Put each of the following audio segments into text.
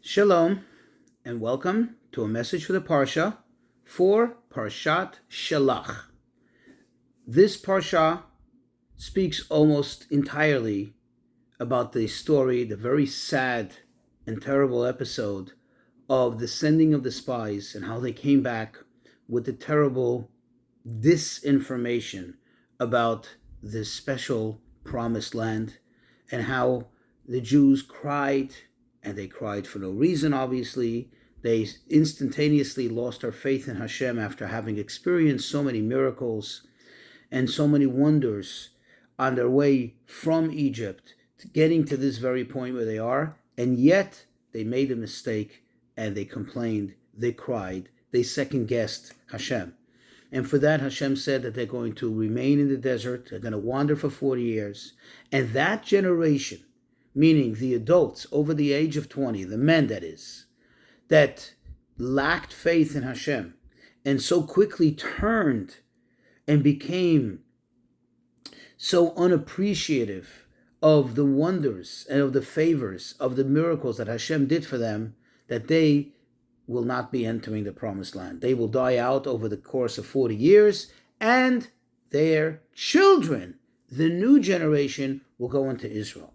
Shalom, and welcome to a message for the Parsha for Parshat Shlach. This Parsha speaks almost entirely about the story, the very sad and terrible episode of the sending of the spies and how they came back with the terrible disinformation about this special promised land and how the Jews cried, and they cried for no reason, obviously. They instantaneously lost their faith in Hashem after having experienced so many miracles and so many wonders on their way from Egypt to getting to this very point where they are. And yet they made a mistake and they complained, they cried, they second-guessed Hashem. And for that, Hashem said that they're going to remain in the desert, they're going to wander for 40 years. And that generation, meaning the adults over the age of 20, the men that is, that lacked faith in Hashem and so quickly turned and became so unappreciative of the wonders and of the favors, of the miracles that Hashem did for them, that they will not be entering the promised land. They will die out over the course of 40 years, and their children, the new generation, will go into Israel.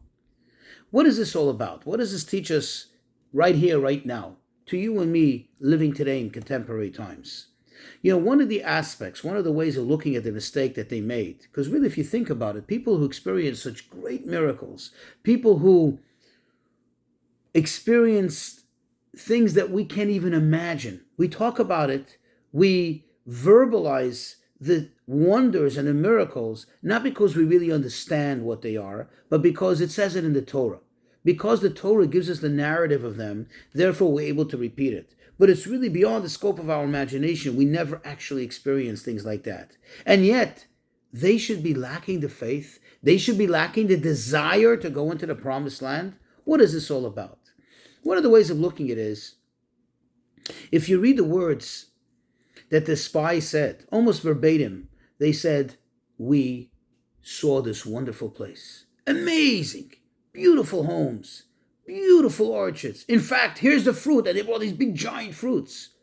What is this all about? What does this teach us right here, right now, to you and me living today in contemporary times? You know, one of the aspects, one of the ways of looking at the mistake that they made, because really if you think about it, people who experience such great miracles, people who experience things that we can't even imagine, we talk about it, we verbalize the wonders and the miracles, not because we really understand what they are, but because it says it in the Torah. Because the Torah gives us the narrative of them, therefore we're able to repeat it. But it's really beyond the scope of our imagination. We never actually experience things like that. And yet, they should be lacking the faith. They should be lacking the desire to go into the promised land. What is this all about? One of the ways of looking at it is, if you read the words that the spies said, almost verbatim, they said, "We saw this wonderful place. Amazing, beautiful homes, beautiful orchards. In fact, here's the fruit," and they brought these big giant fruits.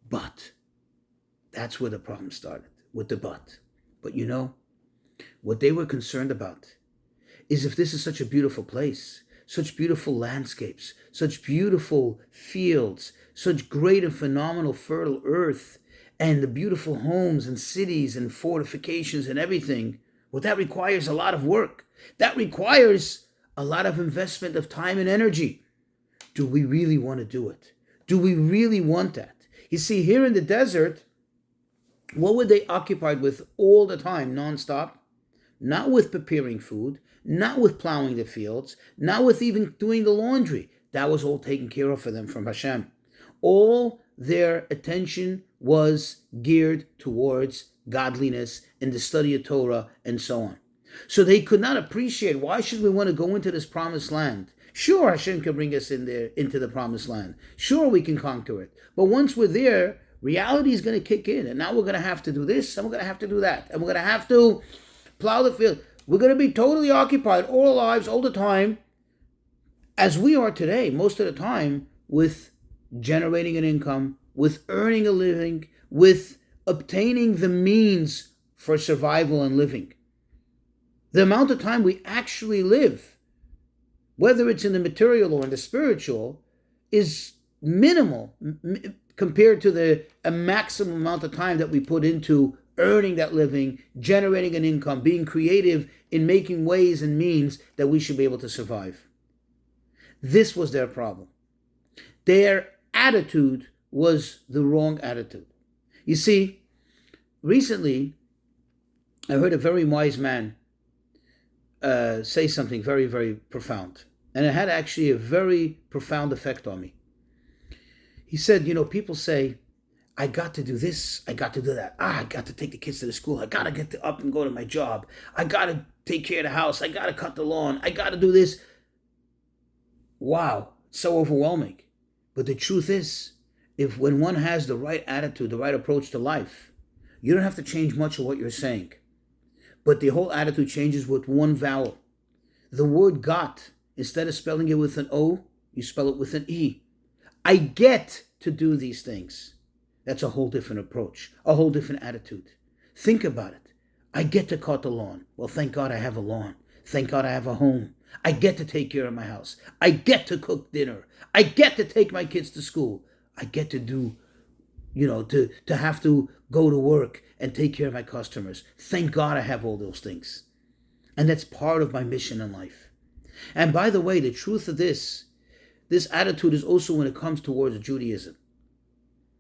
But that's where the problem started, with the but. But you know, what they were concerned about is, if this is such a beautiful place, such beautiful landscapes, such beautiful fields, such great and phenomenal fertile earth, and the beautiful homes and cities and fortifications and everything, well, that requires a lot of work. That requires a lot of investment of time and energy. Do we really want to do it? Do we really want that? You see, here in the desert, what were they occupied with all the time, nonstop? Not with preparing food, not with plowing the fields, not with even doing the laundry. That was all taken care of for them from Hashem. All their attention was geared towards godliness and the study of Torah and so on. So they could not appreciate, why should we want to go into this promised land? Sure, Hashem can bring us in there into the promised land. Sure, we can conquer it. But once we're there, reality is going to kick in. And now we're going to have to do this, and we're going to have to do that. And we're going to have to plow the field. We're going to be totally occupied all our lives, all the time, as we are today, most of the time, with generating an income, with earning a living, with obtaining the means for survival and living. The amount of time we actually live, whether it's in the material or in the spiritual, is minimal compared to a maximum amount of time that we put into earning that living, generating an income, being creative in making ways and means that we should be able to survive. This was their problem. Their attitude was the wrong attitude. You see, recently, I heard a very wise man say something very, very profound. And it had actually a very profound effect on me. He said, you know, people say, I got to do this, I got to do that. I got to take the kids to the school. I got to get up and go to my job. I got to take care of the house. I got to cut the lawn. I got to do this. Wow, so overwhelming. But the truth is, when one has the right attitude, the right approach to life, you don't have to change much of what you're saying. But the whole attitude changes with one vowel. The word got Instead of spelling it with an O, you spell it with an E. I get to do these things. That's a whole different approach, a whole different attitude. Think about it. I get to cut the lawn. Well, thank God I have a lawn. Thank God I have a home. I get to take care of my house. I get to cook dinner. I get to take my kids to school. I get to do, to have to go to work and take care of my customers. Thank God I have all those things. And that's part of my mission in life. And by the way, the truth of this attitude is also when it comes towards Judaism.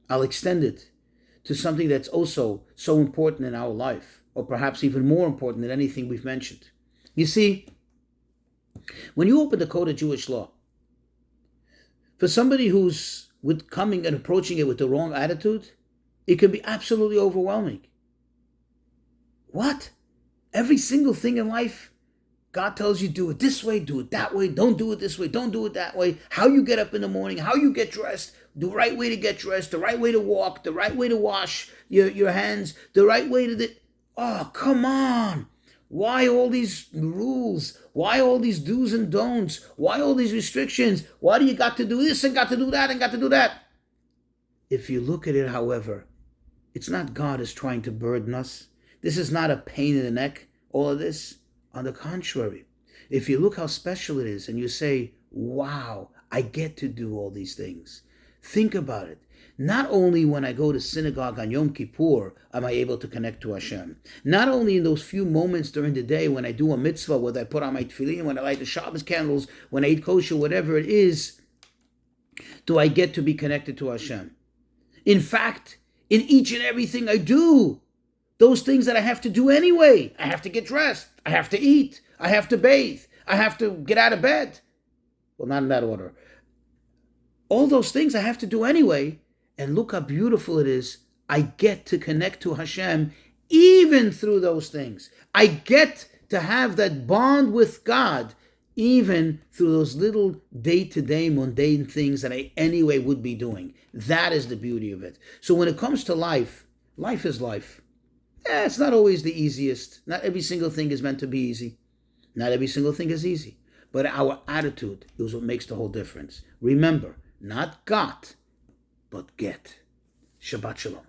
I'll extend it to something that's also so important in our life, or perhaps even more important than anything we've mentioned. You see, when you open the Code of Jewish Law, for somebody who's coming and approaching it with the wrong attitude, it can be absolutely overwhelming. What? Every single thing in life, God tells you do it this way, do it that way, don't do it this way, don't do it that way, how you get up in the morning, how you get dressed, the right way to get dressed, the right way to walk, the right way to wash your hands, the right way to... Oh, come on. Why all these rules? Why all these do's and don'ts? Why all these restrictions? Why do you got to do this and got to do that and got to do that? If you look at it, however, it's not God is trying to burden us. This is not a pain in the neck, all of this. On the contrary, if you look how special it is and you say, wow, I get to do all these things. Think about it. Not only when I go to synagogue on Yom Kippur am I able to connect to Hashem. Not only in those few moments during the day when I do a mitzvah, whether I put on my tefillin, when I light the Shabbos candles, when I eat kosher, whatever it is, do I get to be connected to Hashem. In fact, in each and everything I do, those things that I have to do anyway. I have to get dressed. I have to eat. I have to bathe. I have to get out of bed. Well, not in that order. All those things I have to do anyway. And look how beautiful it is. I get to connect to Hashem even through those things. I get to have that bond with God even through those little day-to-day mundane things that I anyway would be doing. That is the beauty of it. So when it comes to life, life is life. It's not always the easiest. Not every single thing is meant to be easy. Not every single thing is easy. But our attitude is what makes the whole difference. Remember, not got, but get. Shabbat Shalom.